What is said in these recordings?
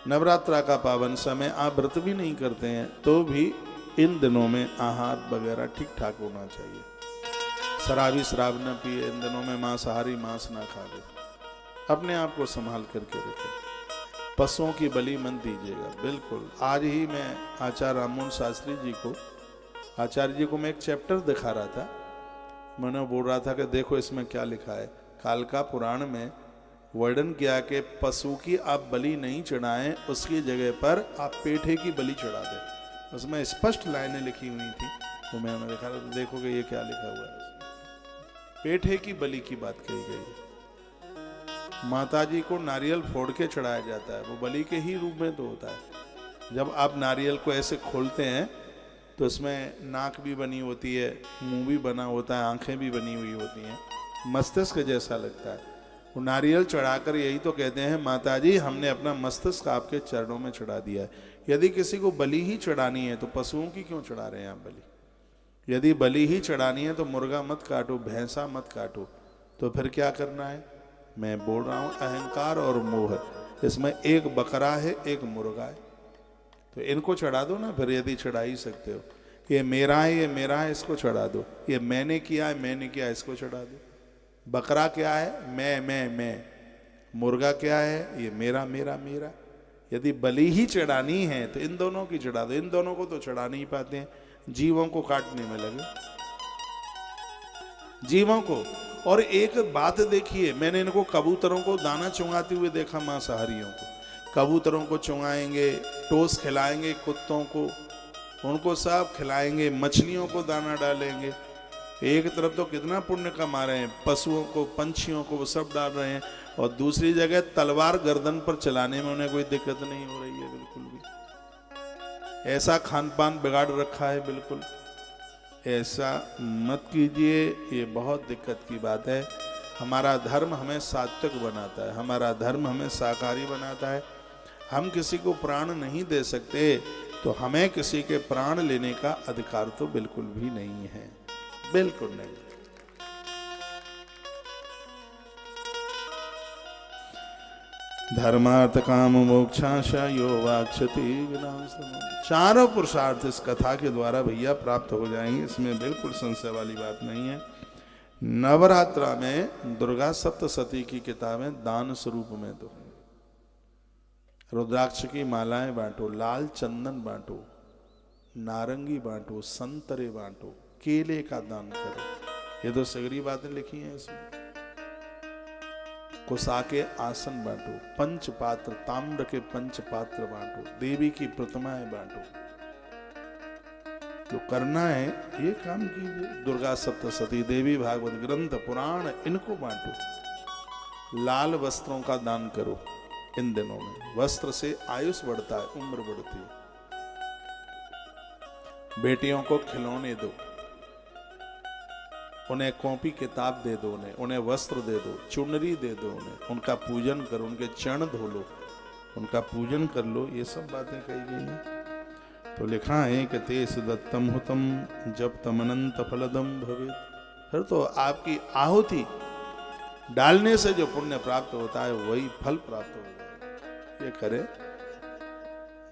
नवरात्रा का पावन समय आप व्रत भी नहीं करते हैं तो भी इन दिनों में आहार वगैरह ठीक ठाक होना चाहिए। शराबी शराब न पिए, इन दिनों में मांसाहारी मांस ना खा ले, अपने आप को संभाल करके रखें। पशुओं की बलि मत दीजिएगा, बिल्कुल। आज ही मैं आचार्य राममोहन शास्त्री जी को, आचार्य जी को मैं एक चैप्टर दिखा रहा था। मैंने बोल रहा था कि देखो इसमें क्या लिखा है। कालका पुराण में वर्णन किया कि पशु की आप बलि नहीं चढ़ाएं, उसकी जगह पर आप पेठे की बलि चढ़ा दें। उसमें स्पष्ट लाइनें लिखी हुई थी, तो मैंने देखा तो देखोगे ये क्या लिखा हुआ है। पेठे की बलि की बात कही गई है। माता जी को नारियल फोड़ के चढ़ाया जाता है, वो बलि के ही रूप में तो होता है। जब आप नारियल को ऐसे खोलते हैं तो इसमें नाक भी बनी होती है, मुंह भी बना होता है, आंखें भी बनी हुई होती हैं, मस्तिष्क जैसा लगता है। वो नारियल चढ़ाकर यही तो कहते हैं, माता जी हमने अपना मस्तिष्क आपके चरणों में चढ़ा दिया है। यदि किसी को बलि ही चढ़ानी है तो पशुओं की क्यों चढ़ा रहे हैं आप बलि? यदि बलि ही चढ़ानी है तो मुर्गा मत काटो, भैंसा मत काटो, तो फिर क्या करना है? मैं बोल रहा हूँ अहंकार और मोह, इसमें एक बकरा है एक मुर्गा है, तो इनको चढ़ा दो ना फिर, यदि चढ़ा ही सकते हो। ये मेरा है, ये मेरा है, इसको चढ़ा दो। ये मैंने किया है, मैंने किया, इसको चढ़ा दो। बकरा क्या है? मैं। मुर्गा क्या है? ये मेरा मेरा मेरा। यदि बलि ही चढ़ानी है तो इन दोनों की चढ़ा दो। इन दोनों को तो चढ़ा नहीं पाते हैं, जीवों को काटने में लगे, जीवों को। और एक बात देखिए, मैंने इनको कबूतरों को दाना चुंगाते हुए देखा, मांसाहारियों को। कबूतरों को चुंगाएंगे, टोस खिलाएंगे, कुत्तों को उनको सब खिलाएंगे, मछलियों को दाना डालेंगे। एक तरफ तो कितना पुण्य कमा रहे हैं, पशुओं को, पंछियों को वो सब डाल रहे हैं, और दूसरी जगह तलवार गर्दन पर चलाने में उन्हें कोई दिक्कत नहीं हो रही है बिल्कुल भी। ऐसा खान पान बिगाड़ रखा है, बिल्कुल ऐसा मत कीजिए, ये बहुत दिक्कत की बात है। हमारा धर्म हमें सात्विक बनाता है, हमारा धर्म हमें शाकाहारी बनाता है। हम किसी को प्राण नहीं दे सकते, तो हमें किसी के प्राण लेने का अधिकार तो बिल्कुल भी नहीं है, बिल्कुल नहीं। धर्मार्थ काम मोक्षाश यो वाक्षति विनाशम, चारों पुरुषार्थ इस कथा के द्वारा भैया प्राप्त हो जाएंगे, इसमें बिल्कुल संशय वाली बात नहीं है। नवरात्रा में दुर्गा सप्तशती की किताबें दान स्वरूप में दो। रुद्राक्ष की मालाएं बांटो, लाल चंदन बांटो, नारंगी बांटो, संतरे बांटो, केले का दान करो। ये तो सगरी बातें लिखी हैं इसमें। कुसा के आसन बांटो, पंचपात्र, ताम्र के पंचपात्र बांटो, देवी की प्रतिमाएं बांटो। तो करना है ये काम कीजिए। दुर्गा सप्तशती, देवी भागवत ग्रंथ, पुराण, इनको बांटो। लाल वस्त्रों का दान करो इन दिनों में। वस्त्र से आयुष बढ़ता है, उम्र बढ़ती है। बेटियों को खिलौने दो, उन्हें कॉपी किताब दे दो, उन्हें वस्त्र दे दो, चुनरी दे दो, उनका पूजन करो, उनके चरण धो लो, उनका पूजन कर लो। ये सब बातें कही गई हैं। तो लिखा है कि तेस दत्तम हुतम जब तमनंत फलदम भवेत। फिर तो आपकी आहुति डालने से जो पुण्य प्राप्त होता है वही फल प्राप्त होता है। ये करें।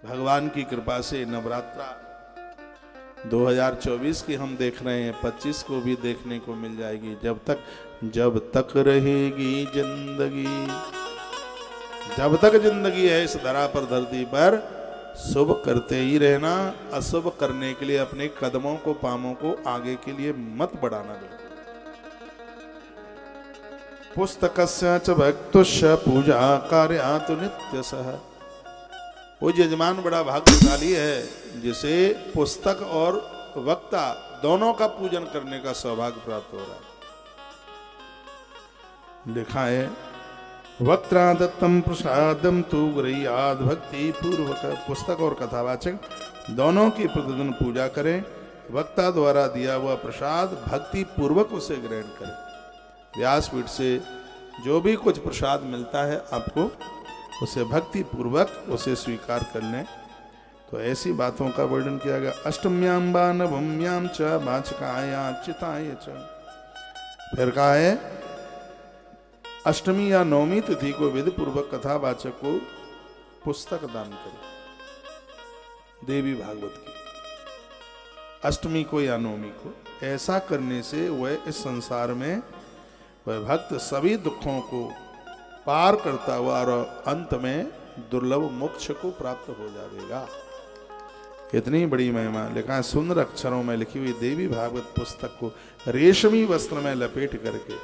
भगवान की कृपा से नवरात्रा 2024 की हम देख रहे हैं, 25 को भी देखने को मिल जाएगी। जब तक रहेगी जिंदगी, जब तक जिंदगी है इस धरा पर, धरती पर, शुभ करते ही रहना। अशुभ करने के लिए अपने कदमों को, पामों को आगे के लिए मत बढ़ाना। बिल्कुल। पुस्तकस्य च भक्तुष्य पूजा कार्यातु नित्यशः। वो यजमान बड़ा भाग्यशाली है जिसे पुस्तक और वक्ता दोनों का पूजन करने का सौभाग्य प्राप्त हो रहा है। लिखा है वक्त्रा दत्तम प्रसादम तु गृह्याद भक्ति पूर्वक। पुस्तक और कथावाचक दोनों की प्रतिदिन पूजा करें। वक्ता द्वारा दिया हुआ प्रसाद भक्ति पूर्वक उसे ग्रहण करें। व्यासपीठ से जो भी कुछ प्रसाद मिलता है आपको, उसे भक्ति पूर्वक उसे स्वीकार कर लें। तो ऐसी बातों का वर्णन किया गया। अष्टम्याम व नवम्याम च वाचकाया चिताय च। फिर कहा है अष्टमी या नवमी तिथि को विधि पूर्वक कथावाचक को पुस्तक दान करे देवी भागवत की, अष्टमी को या नवमी को। ऐसा करने से वह इस संसार में वह भक्त सभी दुखों को पार करता हुआ और अंत में दुर्लभ मोक्ष को प्राप्त हो जाएगा। इतनी बड़ी महिमा लिखा है, सुंदर अक्षरों में लिखी हुई देवी भागवत पुस्तक को रेशमी वस्त्र में लपेट करके,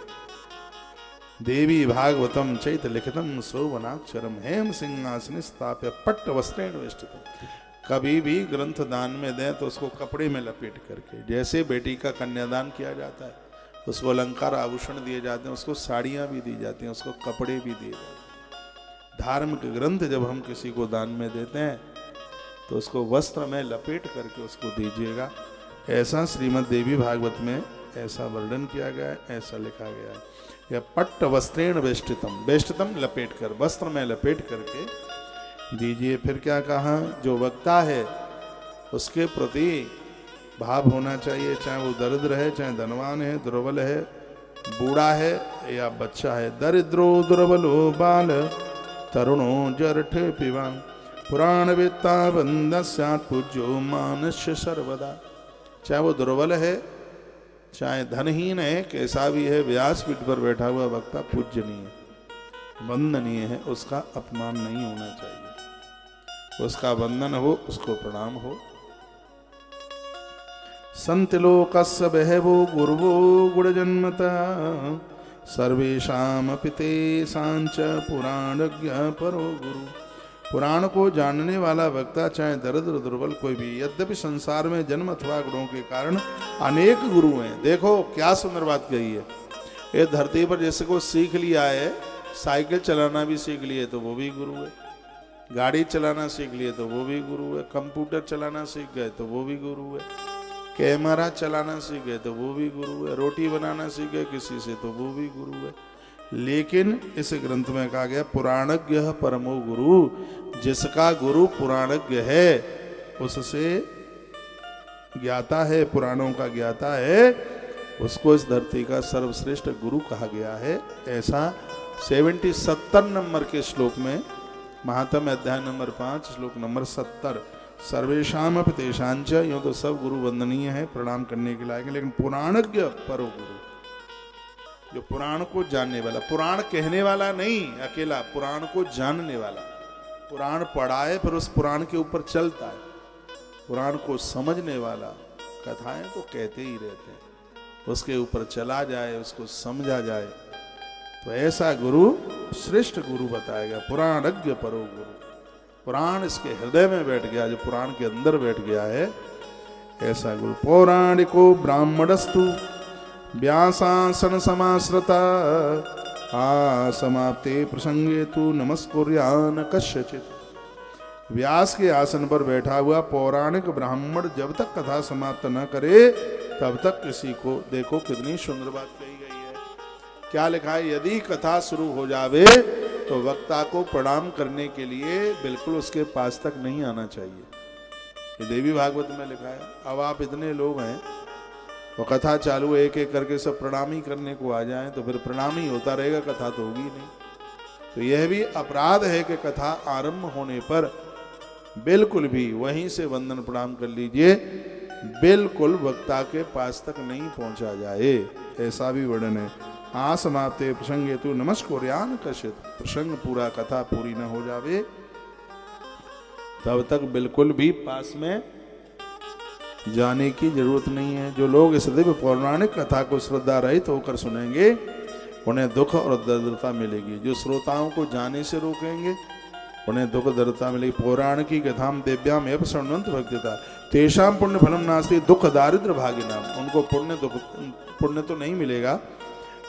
देवी भागवतम चैत लिखितम सौवनाक्षरम हेम सिंहासन स्थाप्य पट्ट वस्त्रेण वेष्टितम। कभी भी ग्रंथ दान में दें तो उसको कपड़े में लपेट करके, जैसे बेटी का कन्यादान किया जाता है, उसको अलंकार आभूषण दिए जाते हैं, उसको साड़ियाँ भी दी जाती हैं, उसको कपड़े भी दिए जाते हैं। धार्मिक ग्रंथ जब हम किसी को दान में देते हैं तो उसको वस्त्र में लपेट करके उसको दीजिएगा। ऐसा श्रीमद् देवी भागवत में ऐसा वर्णन किया गया है, ऐसा लिखा गया है। यह पट्ट वस्त्रेण वेष्टितम, वेष्टितम लपेट कर, वस्त्र में लपेट करके दीजिए। फिर क्या कहा, जो वक्ता है उसके प्रति भाव होना चाहिए, चाहे वो दरिद्र है, चाहे धनवान है, दुर्बल है, बूढ़ा है या बच्चा है। दरिद्रो दुर्बलो बाल तरुणो जरठ पिवान पुराण वेत्ता बंदस्यात् पूज्यो मानस्य सर्वदा। चाहे वो दुर्बल है, चाहे धनहीन है, कैसा भी है, व्यासपीठ पर बैठा हुआ वक्ता पूज्यनीय वंदनीय है, उसका अपमान नहीं होना चाहिए, उसका वंदन हो, उसको प्रणाम हो। संत लोकस्य बहवो गुरुवो गुणजन्मता सर्वेषां पितेषां च पुराणज्ञ परो गुरु। पुराण को जानने वाला वक्ता चाहे दरिद्र दुर्बल कोई भी, यद्यपि संसार में जन्म अथवा गुणों के कारण अनेक गुरु हैं। देखो क्या सुंदर बात कही है, ये धरती पर जैसे को सीख लिया है, साइकिल चलाना भी सीख लिए तो वो भी गुरु है, गाड़ी चलाना सीख लिए तो वो भी गुरु है, कंप्यूटर चलाना सीख गए तो वो भी गुरु है, कैमरा चलाना सीख गए तो वो भी गुरु है, रोटी बनाना सीख गए किसी से तो वो भी गुरु है। लेकिन इस ग्रंथ में कहा गया पुराणज्ञ परमो गुरु, जिसका गुरु पुराणज्ञ है, उससे ज्ञाता है, पुराणों का ज्ञाता है, उसको इस धरती का सर्वश्रेष्ठ गुरु कहा गया है। ऐसा 70 नंबर के श्लोक में, महात्म्य अध्याय नंबर 5 श्लोक नंबर 70, सर्वेशाम तेषांच, यूं तो सब गुरु वंदनीय है, प्रणाम करने के लायक है, लेकिन पुराणज्ञ परो गुरु, जो पुराण को जानने वाला, पुराण कहने वाला नहीं अकेला, पुराण को जानने वाला, पुराण पढ़ा है फिर उस पुराण के ऊपर चलता है, पुराण को समझने वाला। कथाएं तो कहते ही रहते हैं, उसके ऊपर चला जाए, उसको समझा जाए, तो ऐसा गुरु श्रेष्ठ गुरु बताया गया, पुराणज्ञ परो गुरु। पुराण इसके हृदय में बैठ गया, जो पुराण के अंदर बैठ गया है, ऐसा गुरु। पौराणिको ब्राह्मणस्तु व्यासासन समाश्रिता समाप्ते प्रसंगे तु नमस्कुर्यान कस्यचित्। व्यास के आसन पर बैठा हुआ पौराणिक ब्राह्मण जब तक कथा समाप्त न करे तब तक किसी को, देखो कितनी सुंदर बात कही गई है। क्या लिखा है, यदि कथा शुरू हो जावे तो वक्ता को प्रणाम करने के लिए बिल्कुल उसके पास तक नहीं आना चाहिए। ये देवी भागवत में लिखा है। अब आप इतने लोग हैं तो कथा चालू एक एक करके सब प्रणाम ही करने को आ जाएं तो फिर प्रणाम ही होता रहेगा, कथा तो होगी नहीं। तो यह भी अपराध है कि कथा आरंभ होने पर बिल्कुल भी वहीं से वंदन प्रणाम कर लीजिए, बिल्कुल वक्ता के पास तक नहीं पहुंचा जाए, ऐसा भी वर्णन है। समाप्ते प्रसंगे तु नमस्कुर्यान कस्यचित्, प्रसंग पूरा, कथा पूरी न हो जावे तब तक बिल्कुल भी पास में जाने की जरूरत नहीं है। जो लोग इस दिव्य पौराणिक कथा को श्रद्धा रहित होकर सुनेंगे उन्हें दुख और दरिद्रता मिलेगी, जो श्रोताओं को जाने से रोकेंगे उन्हें दुख दरिद्रता मिलेगी। पौराण की कथाम देव्याम एव शृण्वन्त भक्तिता तेषां पुण्य फलम नास्ति दुख दारिद्र भागिनाम। उनको पुण्य तो नहीं मिलेगा,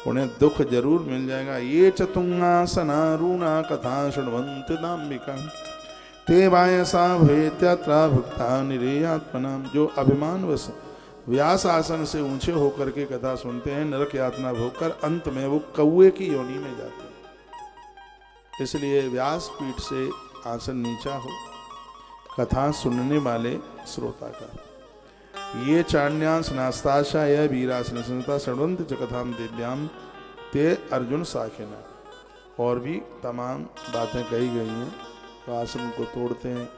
उन्हें दुख जरूर मिल जाएगा। ये चतुंगासनारूणा कथा शृण्वन्ति दाम्भिका ते वायसा भवेत्यत्र भुक्ता निरेयात्मनाम। जो अभिमानवश व्यास आसन से ऊंचे होकर के कथा सुनते हैं, नरक यातना भोगकर अंत में वो कौए की योनि में जाते हैं। इसलिए व्यास पीठ से आसन नीचा हो, कथा सुनने वाले श्रोता का। ये चाण्यास नास्ताशा यह वीरासन संता षड्वंत च कथाम दिव्याम ते अर्जुन साखिना। और भी तमाम बातें कही गई हैं, तो आसन को तोड़ते हैं।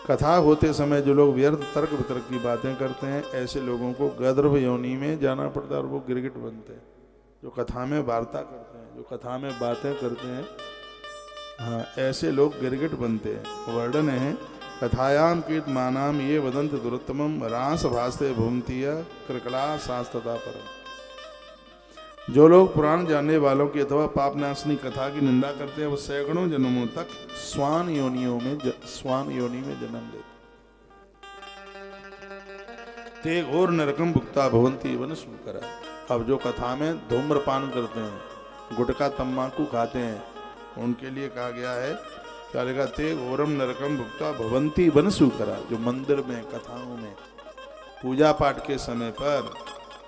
कथा होते समय जो लोग व्यर्थ तर्क वितर्क की बातें करते हैं, ऐसे लोगों को गंधर्व योनि में जाना पड़ता है और वो गिरगिट बनते हैं। जो कथा में वार्ता करते हैं, जो कथा में बातें करते हैं, हाँ, ऐसे लोग गिरगिट बनते हैं। वर्णन है कथायाम कीट मानाम ये वदंत दुरुत्तमम रास भास्ते भूमतीय कृकला शास्त्रता परम। जो लोग पुराण जानने वालों की अथवा पापनाशनी कथा की निंदा करते हैं, वो सैकड़ों जन्मों तक स्वान योनि में जन्म लेते। ते घोर नरकम भुक्ता भवंती वन सूकरा। अब जो कथा में धूम्रपान करते हैं, गुटखा तम्बाकू खाते हैं, उनके लिए कहा गया है, क्या लिखा, ते घोरम नरकम भुक्ता भवंती वन सूकरा। जो मंदिर में कथाओं में पूजा पाठ के समय पर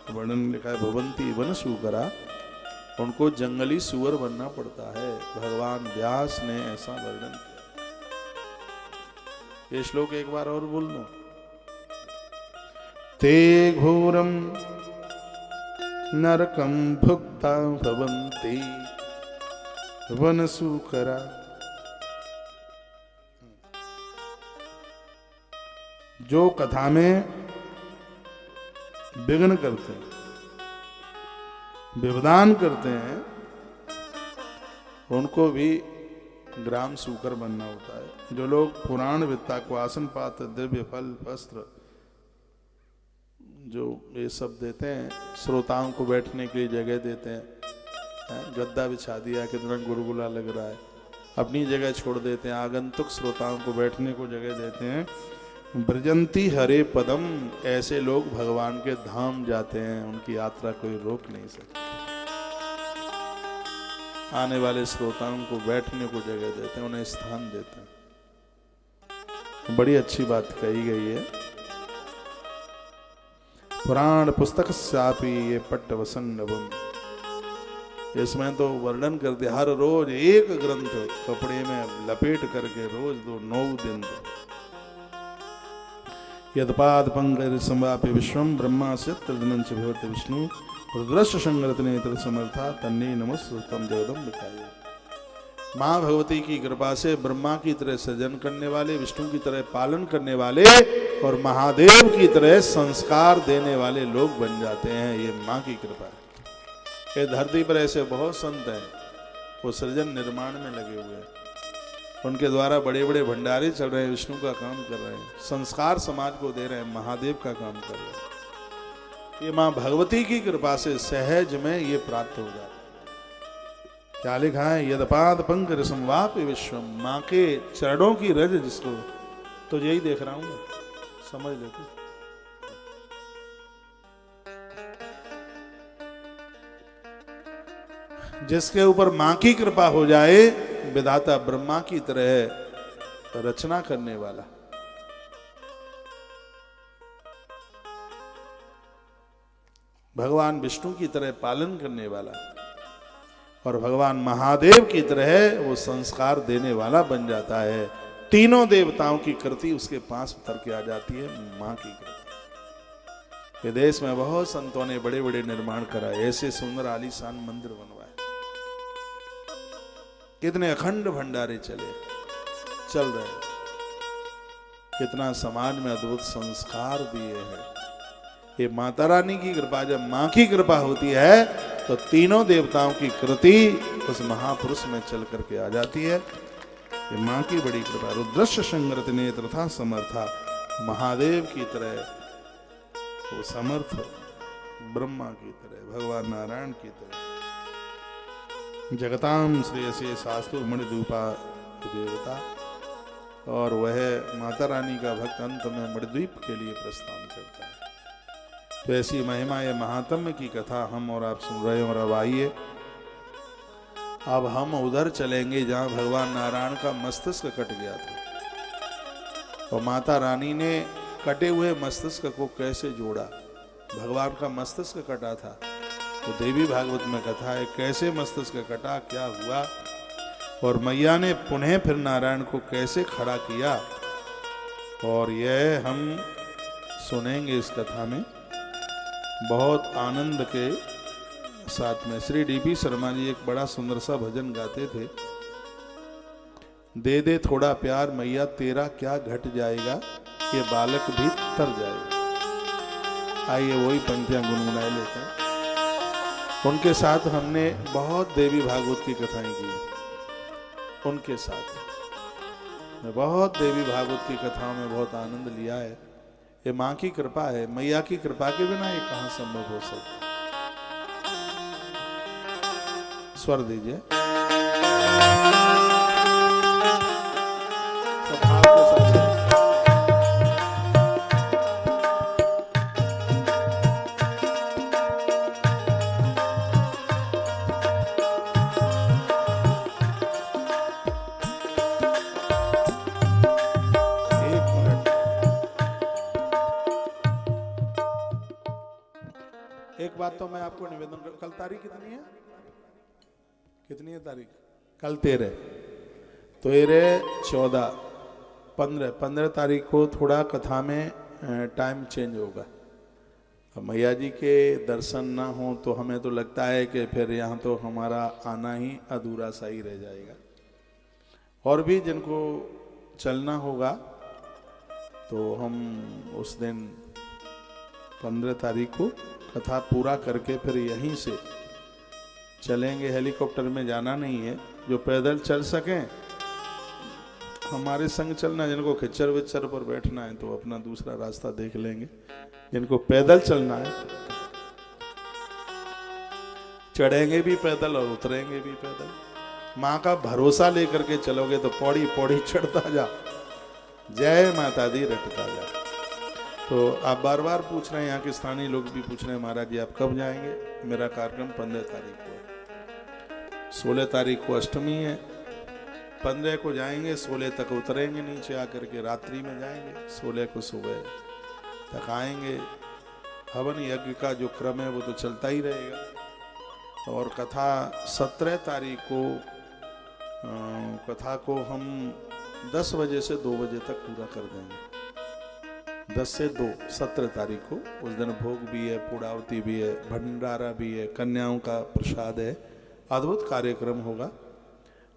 वर्णन लिखा है भवंती वन सूकरा, उनको जंगली सुअर बनना पड़ता है। भगवान व्यास ने ऐसा वर्णन किया। ये श्लोक एक बार और बोल दो। ते घोरम नरकम भुक्ता भवन्ति वन सूकरा। जो कथा में विघ्न करते हैं, विवधान करते हैं, उनको भी ग्राम सूकर बनना होता है। जो लोग पुराण वित्ता को आसन पात्र दिव्य फल वस्त्र जो ये सब देते हैं, श्रोताओं को बैठने के लिए जगह देते हैं, गद्दा बिछा दिया, कितना गुलगुला लग रहा है, अपनी जगह छोड़ देते हैं, आगंतुक श्रोताओं को बैठने को जगह देते हैं। ब्रजंती हरे पदम, ऐसे लोग भगवान के धाम जाते हैं, उनकी यात्रा कोई रोक नहीं सकता। आने वाले श्रोताओं को बैठने को जगह देते हैं, उन्हें स्थान देते हैं। बड़ी अच्छी बात कही गई है। पुराण पुस्तक सापी ये पट्ट वसंडवम, इसमें तो वर्णन कर दिया, हर रोज एक ग्रंथ कपड़े में लपेट करके रोज 9 दिन दो। यदपाद पंकज संवापि विश्वम ब्रह्मा से तृदनं च भवति विष्णु रुद्रश्च संगत नेत्र समर्था तन्ने नमस्तुतं जगदम लिखाया। माँ भगवती की कृपा से ब्रह्मा की तरह सृजन करने वाले, विष्णु की तरह पालन करने वाले और महादेव की तरह संस्कार देने वाले लोग बन जाते हैं। ये माँ की कृपा है। ये धरती पर ऐसे बहुत संत हैं, वो सृजन निर्माण में लगे हुए हैं, उनके द्वारा बड़े बड़े भंडारे चल रहे हैं, विष्णु का काम कर रहे हैं, संस्कार समाज को दे रहे हैं, महादेव का काम कर रहे हैं। ये माँ भगवती की कृपा से सहज में ये प्राप्त हो जाता है। क्या लिखा है, यदपाद पंकज संवापि विश्वम, माँ के चरणों की रज जिसको, तो यही देख रहा हूं मैं, समझ लेते। जिसके ऊपर माँ की कृपा हो जाए, विधाता ब्रह्मा की तरह रचना करने वाला, भगवान विष्णु की तरह पालन करने वाला और भगवान महादेव की तरह वो संस्कार देने वाला बन जाता है। तीनों देवताओं की कृति उसके पास उतर के आ जाती है, माँ की कृति। ये देश में बहुत संतों ने बड़े बड़े निर्माण कराए, ऐसे सुंदर आलीशान मंदिर बनवाए, कितने अखंड भंडारे चल रहे हैं, कितना समाज में अद्भुत संस्कार दिए हैं। ये माता रानी की कृपा, जब माँ की कृपा होती है तो तीनों देवताओं की कृति उस महापुरुष में चल करके आ जाती है। ये माँ की बड़ी कृपा। रुद्रश्च संगत नेत्र था समर्था, महादेव की तरह वो समर्थ, ब्रह्मा की तरह, भगवान नारायण की तरह। जगताम श्रेयसे शास्तु मणिद्वीपा देवता, और वह माता रानी का भक्त अंत में मणिद्वीप के लिए प्रस्थान करता है। तो ऐसी महिमा है, महात्म्य की कथा हम और आप सुन रहे हैं। और अब आइए, अब हम उधर चलेंगे जहां भगवान नारायण का मस्तिष्क कट गया था, और माता रानी ने कटे हुए मस्तिष्क को कैसे जोड़ा। भगवान का मस्तिष्क कटा था, तो देवी भागवत में कथा है कैसे मस्तिष्क कटा, क्या हुआ, और मैया ने पुनः फिर नारायण को कैसे खड़ा किया, और यह हम सुनेंगे इस कथा में बहुत आनंद के साथ में। श्री डी.पी. शर्मा जी एक बड़ा सुंदर सा भजन गाते थे, दे दे थोड़ा प्यार मैया तेरा क्या घट जाएगा, ये बालक भी तर जाएगा। आइए वही पंक्तियां गुनगुनाए लेते हैं। उनके साथ हमने बहुत देवी भागवत की कथाएं की हैं। उनके साथ मैं बहुत देवी भागवत की कथाओं में बहुत आनंद लिया है। ये माँ की कृपा है, मैया की कृपा के बिना ये कहाँ संभव हो सकता। स्वर दीजिए सब भाव के साथ। एक बात तो मैं आपको निवेदन कर, कल तारीख कितनी है? कितनी है तारीख? कल 13, 14, 15 तारीख को थोड़ा कथा में टाइम चेंज होगा। अब मैया जी के दर्शन ना हो तो हमें तो लगता है कि फिर यहाँ तो हमारा आना ही अधूरा सा ही रह जाएगा। और भी जिनको चलना होगा तो हम उस दिन 15 तारीख को कथा पूरा करके फिर यहीं से चलेंगे। हेलीकॉप्टर में जाना नहीं है, जो पैदल चल सकें हमारे संग चलना। जिनको खिच्चर विच्चर पर बैठना है तो अपना दूसरा रास्ता देख लेंगे। जिनको पैदल चलना है चढ़ेंगे भी पैदल और उतरेंगे भी पैदल। माँ का भरोसा लेकर के चलोगे तो पौड़ी पौड़ी चढ़ता जा, जय माता दी रटता जा। तो आप बार बार पूछ रहे हैं, यहाँ के स्थानीय लोग भी पूछ रहे हैं महाराज जी आप कब जाएंगे? मेरा कार्यक्रम 15 तारीख को है, 16 तारीख को अष्टमी है, 15 को जाएंगे, 16 तक उतरेंगे नीचे आकर के, रात्रि में जाएंगे, 16 को सुबह तक आएंगे। हवन यज्ञ का जो क्रम है वो तो चलता ही रहेगा। और कथा 17 तारीख को कथा को हम 10 बजे से 2 बजे तक पूरा कर देंगे। 10 से 2 17 तारीख को। उस दिन भोग भी है, पूर्णावती भी है, भंडारा भी है, कन्याओं का प्रसाद है, अद्भुत कार्यक्रम होगा।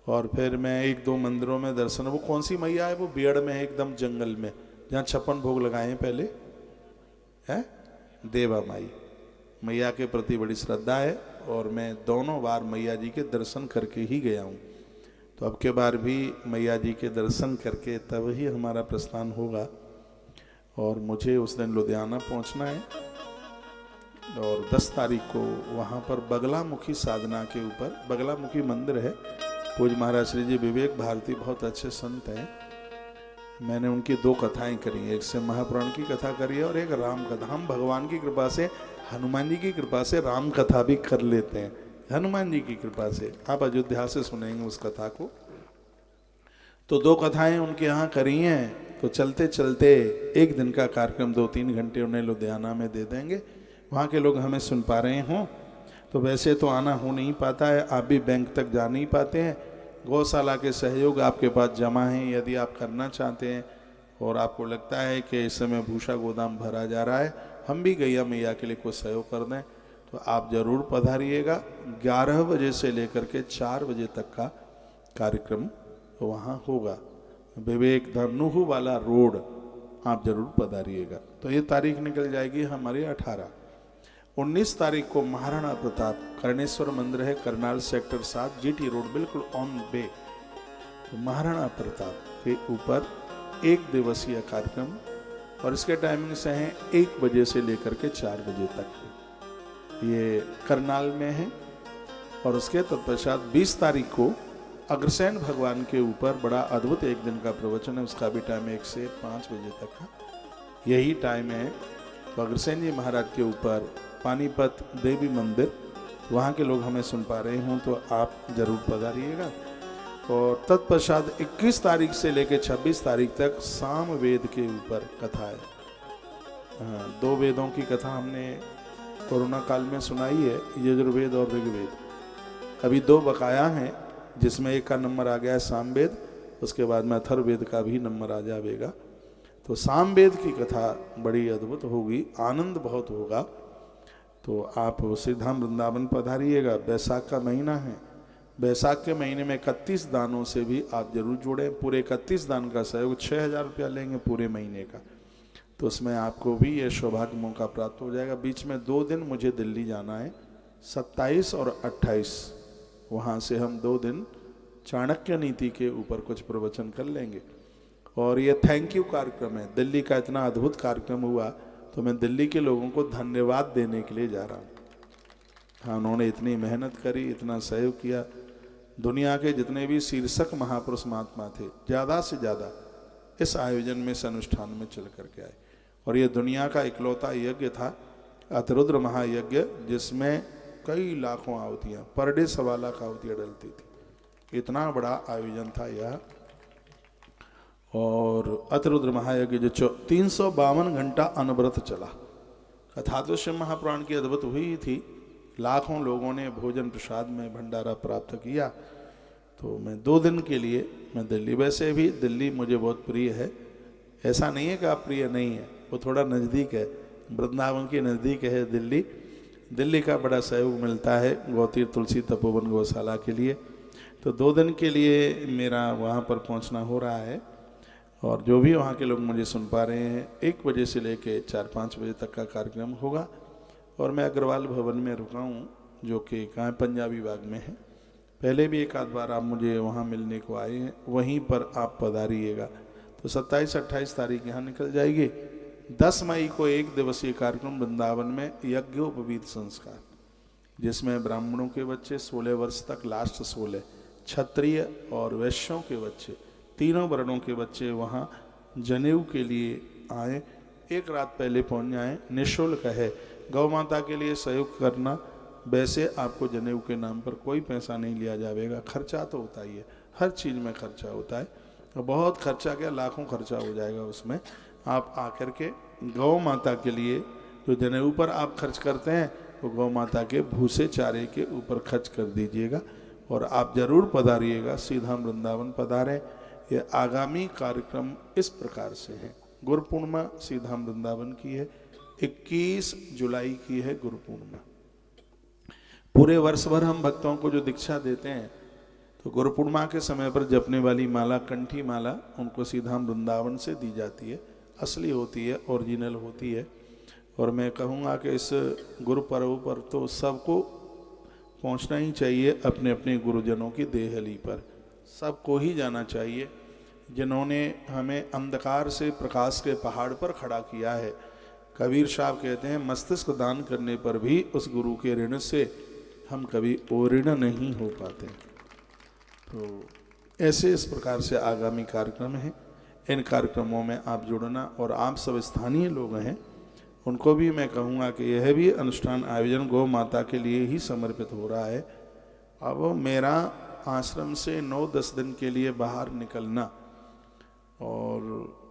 और फिर मैं 1-2 मंदिरों में दर्शन। वो कौन सी मैया है? वो बेड़ में है, एकदम जंगल में, जहाँ 56 भोग लगाए हैं पहले, है देवा माई। मैया के प्रति बड़ी श्रद्धा है और मैं दोनों बार मैया जी के दर्शन करके ही गया हूँ। तो अब के बार भी मैया जी के दर्शन करके तब ही हमारा प्रस्थान होगा। और मुझे उस दिन लुधियाना पहुंचना है। और 10 तारीख को वहाँ पर बगलामुखी साधना के ऊपर, बगलामुखी मंदिर है, पूज्य महाराज श्री जी विवेक भारती बहुत अच्छे संत हैं। मैंने उनकी 2 कथाएं करी, एक से महापुराण की कथा करी है और एक राम कथा। हम भगवान की कृपा से, हनुमान जी की कृपा से राम कथा भी कर लेते हैं, हनुमान जी की कृपा से। आप अयोध्या से सुनेंगे उस कथा को। तो 2 कथाएं उनके यहाँ करी हैं। तो चलते चलते एक दिन का कार्यक्रम 2-3 घंटे उन्हें लुधियाना में दे देंगे। वहाँ के लोग हमें सुन पा रहे हों तो वैसे तो आना हो नहीं पाता है, आप भी बैंक तक जा नहीं पाते हैं। गौशाला के सहयोग आपके पास जमा है, यदि आप करना चाहते हैं और आपको लगता है कि इस समय भूषा गोदाम भरा जा रहा है, हम भी गैया मैया के लिए कुछ सहयोग कर दें, तो आप जरूर पधारिएगा। 11 बजे से लेकर के 4 बजे तक का कार्यक्रम वहाँ होगा। विवेक धनुहू वाला रोड, आप जरूर पधारिएगा। तो ये तारीख निकल जाएगी हमारी 18। 19 तारीख को महाराणा प्रताप कर्णेश्वर मंदिर है, करनाल सेक्टर 7 GT रोड, बिल्कुल ऑन बे। तो महाराणा प्रताप के ऊपर 1 दिवसीय कार्यक्रम और इसके टाइमिंग से हैं 1 बजे से लेकर के 4 बजे तक। ये करनाल में है। और उसके तत्पश्चात 20 तारीख को अग्रसेन भगवान के ऊपर बड़ा अद्भुत 1 दिन का प्रवचन है, उसका भी टाइम 1 से 5 बजे तक का यही टाइम है। तो अग्रसेन जी महाराज के ऊपर पानीपत देवी मंदिर, वहाँ के लोग हमें सुन पा रहे हों तो आप जरूर पधारिएगा। और तत्पश्चात 21 तारीख से लेकर 26 तारीख तक साम वेद के ऊपर कथा है। 2 वेदों की कथा हमने कोरोना काल में सुनाई है, यजुर्वेद और ऋग्वेद। अभी 2 बकाया हैं, जिसमें एक का नंबर आ गया है सामवेद, उसके बाद में अथर्ववेद का भी नंबर आ जाएगा। तो सामवेद की कथा बड़ी अद्भुत होगी, आनंद बहुत होगा। तो आप श्रीधाम वृंदावन पधारिएगा। बैसाख का महीना है, बैसाख के महीने में 31 दानों से भी आप जरूर जुड़ें। पूरे 31 दान का सहयोग 6,000 रुपया लेंगे पूरे महीने का, तो उसमें आपको भी ये सौभाग्य मौका प्राप्त हो जाएगा। बीच में 2 दिन मुझे दिल्ली जाना है, 27 और 28, वहाँ से हम 2 दिन चाणक्य नीति के ऊपर कुछ प्रवचन कर लेंगे। और ये थैंक यू कार्यक्रम है। दिल्ली का इतना अद्भुत कार्यक्रम हुआ तो मैं दिल्ली के लोगों को धन्यवाद देने के लिए जा रहा हूँ। हाँ, उन्होंने इतनी मेहनत करी, इतना सहयोग किया। दुनिया के जितने भी शीर्षक महापुरुष महात्मा थे, ज़्यादा से ज़्यादा इस आयोजन में, इस अनुष्ठान में चल करके आए। और ये दुनिया का इकलौता यज्ञ था, अतिरुद्र महायज्ञ, जिसमें कई लाखों आहुतियाँ, पर डे 1.25 लाख आहुतियाँ डलती थी। इतना बड़ा आयोजन था यह। और अतिरुद्र महायज्ञ जो 352 घंटा अनवरत चला। कथा तो शिव महापुराण की अद्भुत हुई थी। लाखों लोगों ने भोजन प्रसाद में भंडारा प्राप्त किया। तो मैं 2 दिन के लिए मैं दिल्ली, वैसे भी दिल्ली मुझे बहुत प्रिय है, ऐसा नहीं है कि आप प्रिय नहीं है, वो थोड़ा नज़दीक है, वृंदावन के नज़दीक है दिल्ली। दिल्ली का बड़ा सहयोग मिलता है गौतीर्थ तुलसी तपोवन गौशाला के लिए। तो 2 दिन के लिए मेरा वहाँ पर पहुँचना हो रहा है। और जो भी वहाँ के लोग मुझे सुन पा रहे हैं, 1 बजे से लेके 4-5 बजे तक का कार्यक्रम होगा। और मैं अग्रवाल भवन में रुका हूँ, जो कि कहाँ पंजाबी बाग में है। पहले भी 1 आध बार आप मुझे वहाँ मिलने को आए हैं, वहीं पर आप पधारिएगा। तो 27-28 तारीख यहाँ निकल जाएगी। 10 मई को 1 दिवसीय कार्यक्रम वृंदावन में यज्ञोपवीत संस्कार, जिसमें ब्राह्मणों के बच्चे 16 वर्ष तक, लास्ट 16, क्षत्रिय और वैश्यों के बच्चे, तीनों वर्णों के बच्चे वहाँ जनेऊ के लिए आए। 1 रात पहले पहुँच जाएँ, निःशुल्क है। गौ माता के लिए सहयोग करना, वैसे आपको जनेऊ के नाम पर कोई पैसा नहीं लिया जाएगा। खर्चा तो होता ही है, हर चीज़ में खर्चा होता है, बहुत खर्चा, क्या लाखों खर्चा हो जाएगा उसमें। आप आकर के गौ माता के लिए जो जनेऊ पर आप खर्च करते हैं, वो गौ माता के भूसे चारे के ऊपर खर्च कर दीजिएगा। और आप जरूर पधारिएगा, सीधा वृंदावन पधारें। ये आगामी कार्यक्रम इस प्रकार से है। गुरु पूर्णिमा सीधा वृंदावन की है, 21 जुलाई की है गुरु पूर्णिमा। पूरे वर्ष भर हम भक्तों को जो दीक्षा देते हैं, तो गुरु पूर्णिमा के समय पर जपने वाली माला, कंठी माला, उनको सीधा वृंदावन से दी जाती है। असली होती है, ओरिजिनल होती है। और मैं कहूँगा कि इस गुरु पर्व पर तो सबको पहुँचना ही चाहिए, अपने अपने गुरुजनों की देहली पर सबको ही जाना चाहिए, जिन्होंने हमें अंधकार से प्रकाश के पहाड़ पर खड़ा किया है। कबीर साहब कहते हैं, मस्तिष्क दान करने पर भी उस गुरु के ऋण से हम कभी ओऋण नहीं हो पाते। तो ऐसे इस प्रकार से आगामी कार्यक्रम हैं। इन कार्यक्रमों में आप जुड़ना, और आप सब स्थानीय लोग हैं, उनको भी मैं कहूँगा कि यह भी अनुष्ठान आयोजन गौ माता के लिए ही समर्पित हो रहा है। अब मेरा आश्रम से 9-10 दिन के लिए बाहर निकलना, और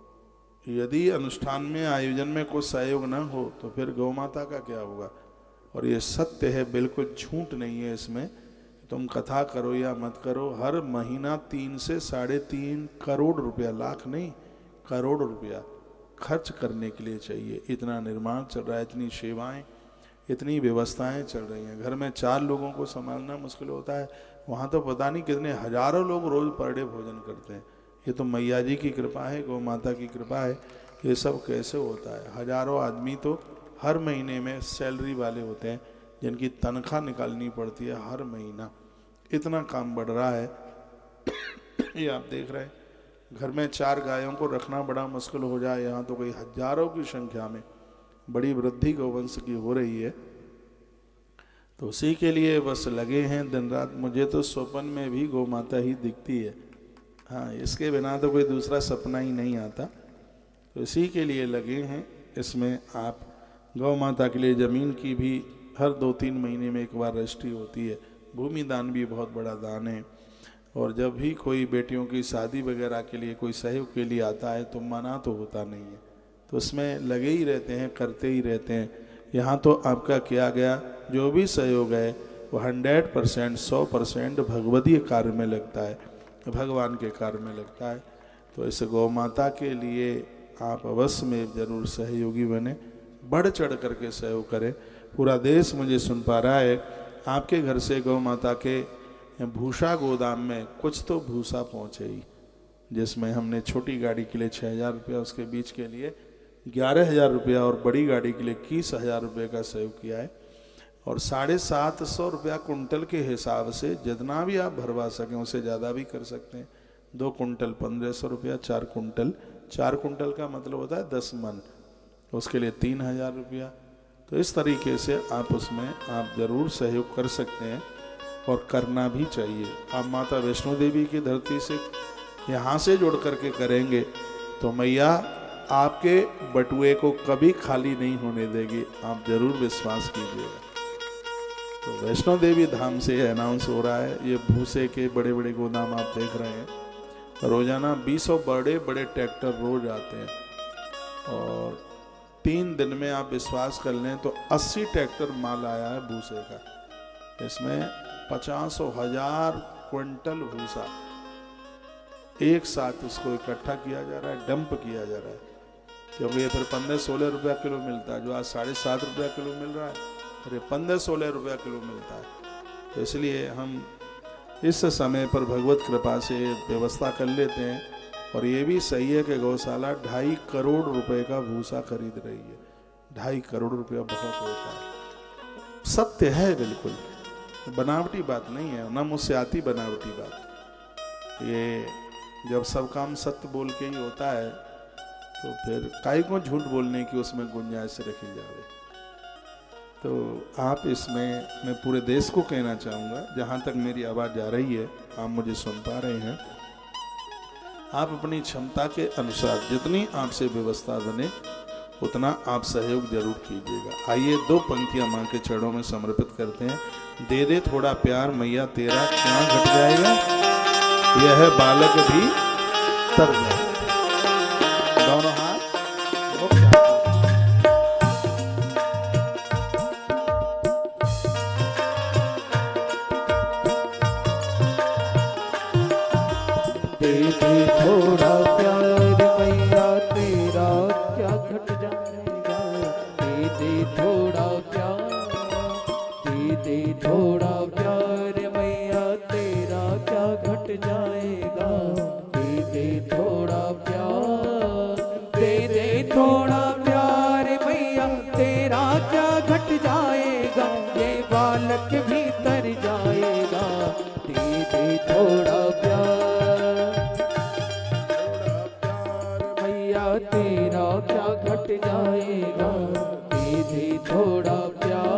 यदि अनुष्ठान में, आयोजन में कोई सहयोग न हो तो फिर गौ माता का क्या होगा। और ये सत्य है, बिल्कुल झूठ नहीं है इसमें। तुम कथा करो या मत करो, हर महीना 3 से 3.5 करोड़ रुपया, लाख नहीं, करोड़ रुपया खर्च करने के लिए चाहिए। इतना निर्माण चल रहा है, इतनी सेवाएं, इतनी व्यवस्थाएं चल रही हैं। घर में 4 लोगों को संभालना मुश्किल होता है, वहाँ तो पता नहीं कितने हजारों लोग रोज पर डे भोजन करते हैं। ये तो मैया जी की कृपा है, गौ माता की कृपा है। ये सब कैसे होता है? हजारों आदमी तो हर महीने में सैलरी वाले होते हैं, जिनकी तनख्वाह निकालनी पड़ती है हर महीना। इतना काम बढ़ रहा है। ये आप देख रहे हैं, घर में 4 गायों को रखना बड़ा मुश्किल हो जाए, यहाँ तो कई हजारों की संख्या में बड़ी वृद्धि गौवंश की हो रही है। तो उसी के लिए बस लगे हैं दिन रात। मुझे तो स्वप्न में भी गौ माता ही दिखती है। हाँ, इसके बिना तो कोई दूसरा सपना ही नहीं आता। तो इसी के लिए लगे हैं। इसमें आप गौ माता के लिए ज़मीन की भी हर 2-3 महीने में एक बार रजिस्ट्री होती है। भूमि दान भी बहुत बड़ा दान है। और जब भी कोई बेटियों की शादी वगैरह के लिए कोई सहयोग के लिए आता है तो मना तो होता नहीं है, तो उसमें लगे ही रहते हैं, करते ही रहते हैं। यहाँ तो आपका किया गया जो भी सहयोग है वो 100%, 100% भगवतीय कार्य में लगता है, भगवान के कार्य में लगता है। तो इस गौ माता के लिए आप अवश्य में जरूर सहयोगी बने, बढ़ चढ़ करके सहयोग करें। पूरा देश मुझे सुन पा रहा है। आपके घर से गौ माता के भूसा गोदाम में कुछ तो भूसा पहुँचे ही, जिसमें हमने छोटी गाड़ी के लिए 6,000 रुपया, उसके बीच के लिए 11,000 रुपया और बड़ी गाड़ी के लिए 21,000 रुपये का सहयोग किया है। और 750 रुपया कुंटल के हिसाब से जितना भी आप भरवा सकें, उससे ज़्यादा भी कर सकते हैं। 2 कुंटल 1,500 रुपया, 4 कुंटल का मतलब होता है 10 मन, उसके लिए 3,000 रुपया। तो इस तरीके से आप उसमें आप ज़रूर सहयोग कर सकते हैं और करना भी चाहिए। आप माता वैष्णो देवी की धरती से यहाँ से जुड़ करके करेंगे तो मैया आपके बटुए को कभी खाली नहीं होने देगी, आप जरूर विश्वास कीजिएगा। तो वैष्णो देवी धाम से अनाउंस हो रहा है, ये भूसे के बड़े बड़े गोदाम आप देख रहे हैं, रोजाना 20 बड़े बड़े ट्रैक्टर रोज आते हैं और 3 दिन में आप विश्वास कर लें तो 80 ट्रैक्टर माल आया है भूसे का। इसमें 50,000 क्विंटल भूसा एक साथ उसको इकट्ठा किया जा रहा है, डंप किया जा रहा है, क्योंकि ये फिर 15-16 रुपया किलो मिलता है। जो आज 7.5 रुपया किलो मिल रहा है, फिर 15-16 रुपया किलो मिलता है। तो इसलिए हम इस समय पर भगवत कृपा से व्यवस्था कर लेते हैं। और ये भी सही है कि गौशाला 2.5 करोड़ रुपए का भूसा खरीद रही है। 2.5 करोड़ रुपया बहुत होता है, सत्य है, बिल्कुल बनावटी बात नहीं है, ना मुझसे आती बनावटी बात। ये जब सब काम सत्य बोल के ही होता है तो फिर काहे को झूठ बोलने की उसमें गुंजाइश रखी जाए। तो आप इसमें, मैं पूरे देश को कहना चाहूँगा, जहाँ तक मेरी आवाज़ जा रही है, आप मुझे सुन पा रहे हैं, आप अपनी क्षमता के अनुसार जितनी आपसे व्यवस्था बने उतना आप सहयोग जरूर कीजिएगा। आइए 2 पंक्तियाँ माँ के चरणों में समर्पित करते हैं। दे दे थोड़ा प्यार मैया तेरा क्या घट जाएगा, यह बालक भी तर जाए। दोनों हाथ थोड़ा प्यार मैया तेरा क्या घट जाएगा, दे थोड़ा प्यार, दे थोड़ा प्यार मैया तेरा क्या घट जाएगा, दे थोड़ा प्यार, दे थोड़ा प्यार मैया तेरा क्या घट जाएगा, ये बालक भी तर जाएगा, दे थोड़ा प्यार तेरा क्या घट जाएगा, दे थोड़ा प्यार।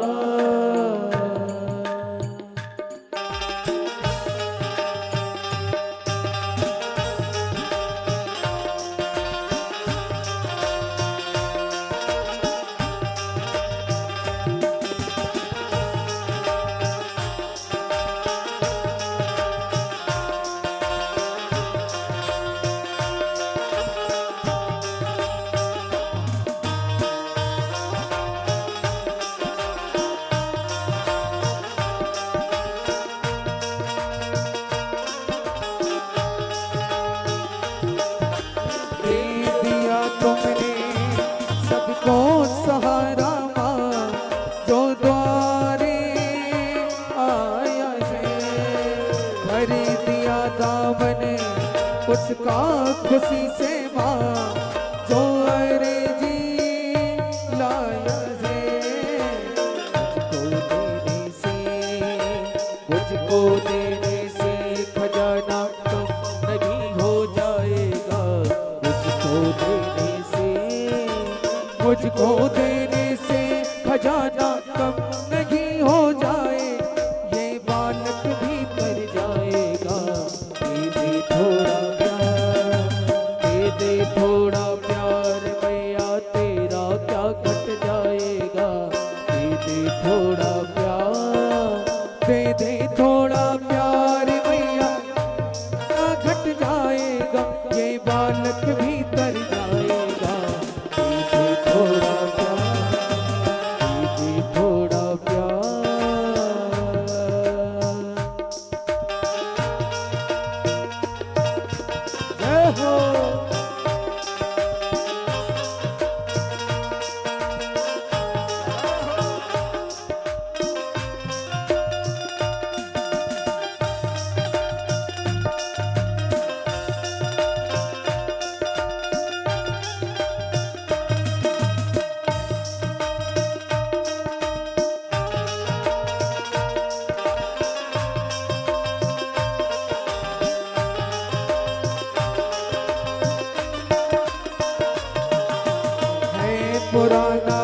सहारा माँ जो द्वारे आया है, भर दिया दामन उसका खुशी से माँ, जो अरे जी लाया है, मुझको देने से खजाना कम नहीं हो जाएगा, मुझको देने से खजाना कम नहीं हो जाए, ये बालक भी तर जाएगा, दे थोड़ा प्यार, दे थोड़ा प्यार मैया तेरा क्या घट जाएगा, दे थोड़ा प्यार, दे थोड़ा प्यार मैया क्या घट जाएगा, ये बालक भी तर जाएगा, थोड़ा प्यार, थोड़ा प्यार। जय हो। पुराना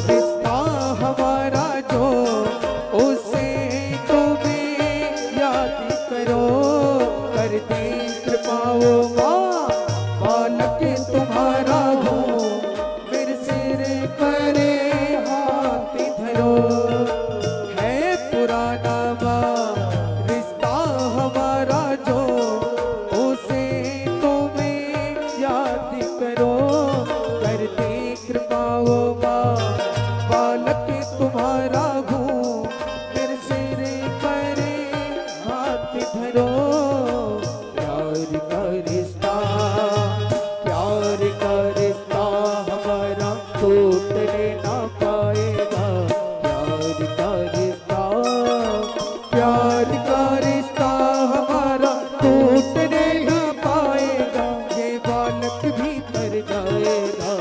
रिश्ता हमारा जो, उसे तुम्हें याद करो। कर दे कृपाओ माँ, बालक तुम्हारा हूँ, मेरे सिर पर हाथ धरो। है पुराना रिश्ता हमारा जो, उसे तुम्हें याद करो। कर दे कृपाओ माँ, बालक तुम्हारा हूँ, मेरे सिर पर हाथ धरो। प्यार का रिश्ता, प्यार का रिश्ता हमारा टूटने ना पाएगा। प्यार का रिश्ता, प्यार का रिश्ता हमारा टूटने ना पाएगा। ये बालक भी तर जाएगा।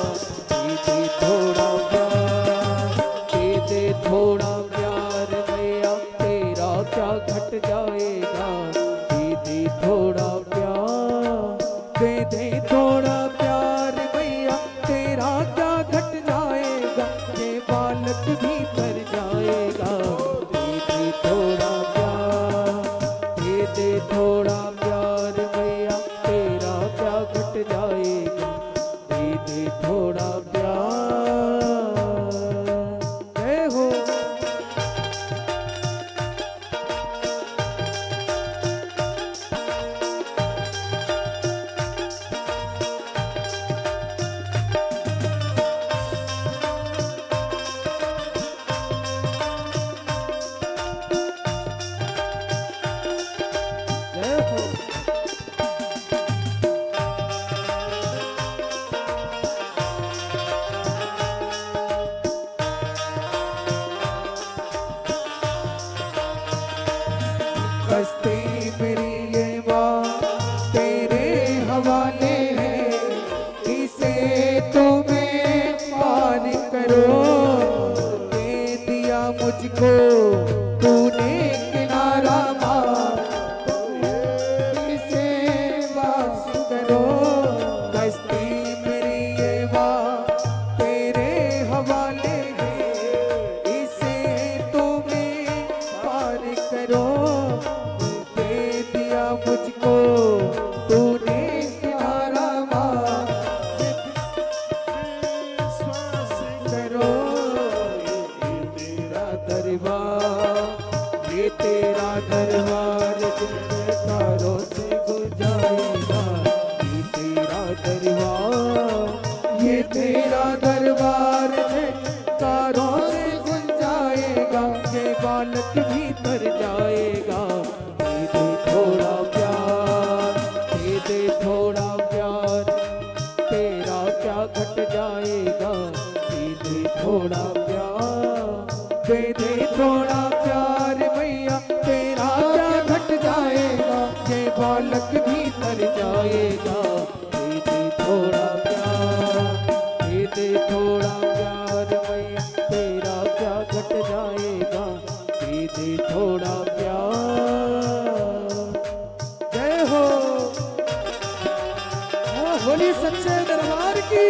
दे थोड़ा प्यार, दे थोड़ा प्यार भैया, तेरा क्या घट जाएगा। दे थोड़ा प्यार, दे थोड़ा प्यार भैया, तेरा क्या घट जाएगा। ये बालक भी तर जाएगा। दे थोड़ा प्यार, दे थोड़ा प्यार भैया, तेरा क्या घट जाएगा। दे थोड़ा प्यार। जय हो। जय हो। बस्ती मेरी ये माँ तेरे हवाले है, इसे तुम्हें पार करो। दे दिया मुझको तूने किनारा माँ, इसे वास करो। बस्ती मेरी ये माँ तेरे हवाले है, इसे तुम्हें पार करो। दे दिया मुझको तूने किनारा माँ, करो। ये तेरा दरबार, ये तेरा दरबार तारों से गुजारेगा। ये तेरा दरबार, ये तेरा दरबार तारों से गुंजाएगा। ये बालक भी तर जाएगा। दे थोड़ा प्यार, दे थोड़ा प्यार, तेरा क्या घट जाएगा। दे थोड़ा प्यार, दे थोड़ा प्यार भैया, तेरा क्या घट जाएगा। ये बालक भी तर जाएगा। दे थोड़ा प्यार, दे थोड़ा प्यार भैया, तेरा क्या घट जाएगा। दे थोड़ा प्यार। जय हो। बोली सच्चे दरबार की।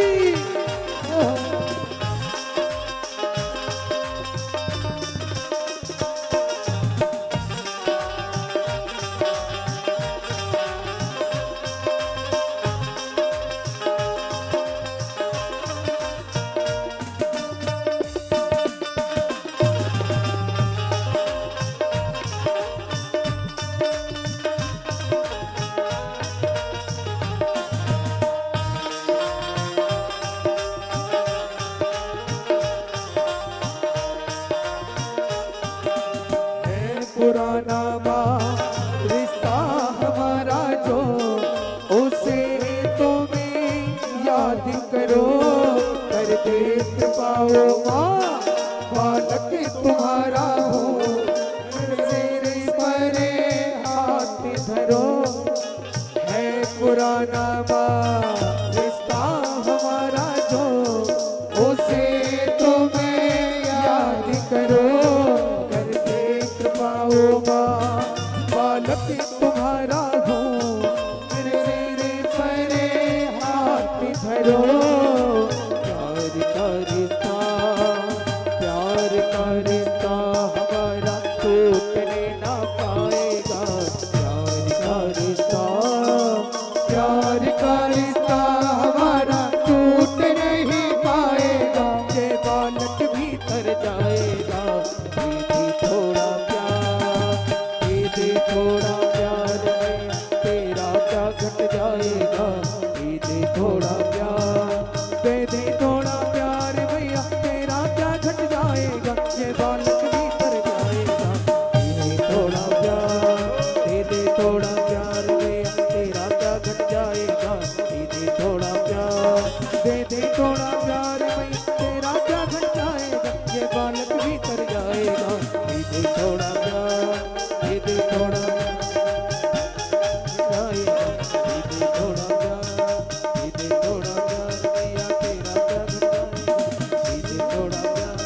पुराना रिश्ता हमारा जो, उसे तुम्हें याद करो। कर दे कृपाओ माँ, बालक तुम्हारा हूँ, सिर पर हाथ धरो। है पुराना रिश्ता हमारा जो, उसे तुम्हें याद करो। कर दे कृपाओ माँ, बालक तुम्हारा हूँ, मेरे सिर पर हाथ धरो। प्यार थोड़ा प्यार, दे दे थोड़ा प्यार भैया तेरा क्या घट जाएगा, ये बालक भीतर जाएगा। दे दे थोड़ा प्यार, दे दे थोड़ा प्यार भैया तेरा क्या घट जाएगा। दे दे थोड़ा प्यार, दे दे थोड़ा प्यार भैया तेरा क्या घट जाएगा, ये बालक भीतर जाएगा। दे दे थोड़ा प्यार, दे दे थोड़ा जाएगा। दे दे थोड़ा प्यार, दे दे थोड़ा प्यार भैया तेरा क्या घट जाएगा। दे दे थोड़ा प्यार।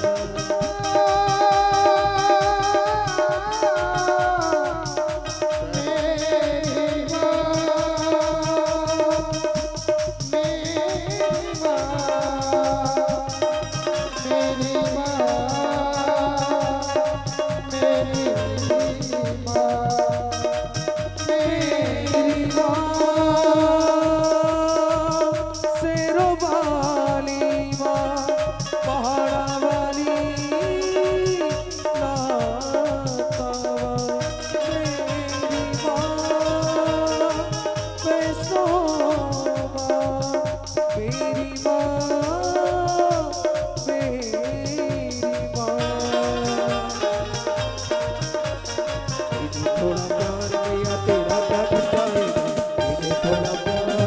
थोड़ा प्यार भैया तेरा क्या घट जाएगा। दे दे थोड़ा प्यार,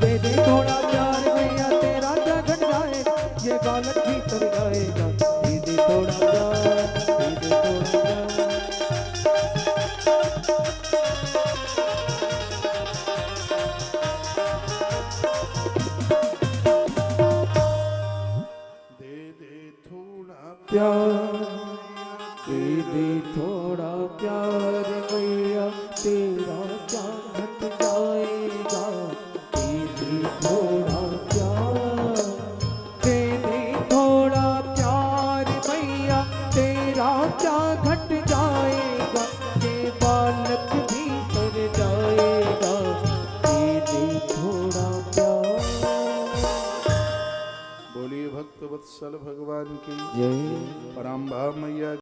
दे दे थोड़ा प्यार भैया तेरा क्या घट जाएगा, ये बालक भीतर जाएगा। दे दे थोड़ा प्यार, दे दे थोड़ा प्यार। दे दे थोड़ा प्यार, दे दे थोड़ा प्यार भैया तेरा क्या घट जाएगा। दे दे थोड़ा प्यार, दे दे थोड़ा प्यार भैया तेरा क्या घट जाएगा, ये बालक भीतर जाएगा। दे दे थोड़ा प्यार। बोलिए भक्त वत्सल भगवान की जय पराम्भा मैया